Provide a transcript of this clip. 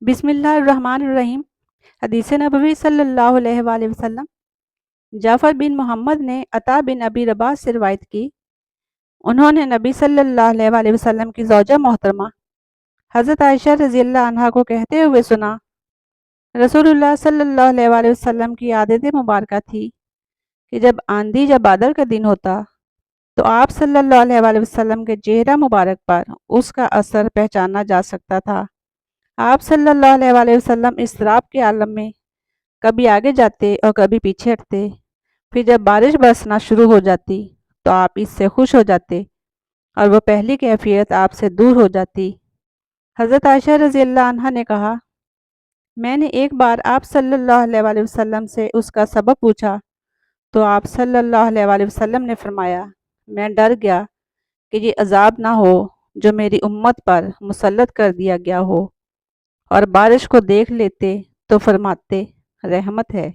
بسم اللہ الرحمن الرحیم۔ حدیث نبوی صلی اللہ علیہ وآلہ وسلم۔ جعفر بن محمد نے عطا بن ابی رباح سے روایت کی، انہوں نے نبی صلی اللہ علیہ وآلہ وسلم کی زوجہ محترمہ حضرت عائشہ رضی اللہ عنہا کو کہتے ہوئے سنا، رسول اللہ صلی اللہ علیہ وآلہ وسلم کی عادت مبارکہ تھی کہ جب آندھی یا بادل کا دن ہوتا تو آپ صلی اللہ علیہ وآلہ وسلم کے چہرہ مبارک پر اس کا اثر پہچانا جا سکتا تھا۔ آپ صلی اللہ علیہ وآلہ وسلم اضطراب کے عالم میں کبھی آگے جاتے اور کبھی پیچھے ہٹتے، پھر جب بارش برسنا شروع ہو جاتی تو آپ اس سے خوش ہو جاتے اور وہ پہلی کیفیت آپ سے دور ہو جاتی۔ حضرت عائشہ رضی اللہ عنہا نے کہا، میں نے ایک بار آپ صلی اللہ علیہ وآلہ وسلم سے اس کا سبب پوچھا تو آپ صلی اللہ علیہ وآلہ وسلم نے فرمایا، میں ڈر گیا کہ یہ عذاب نہ ہو جو میری امت پر مسلط کر دیا گیا ہو، اور بارش کو دیکھ لیتے تو فرماتے رحمت ہے۔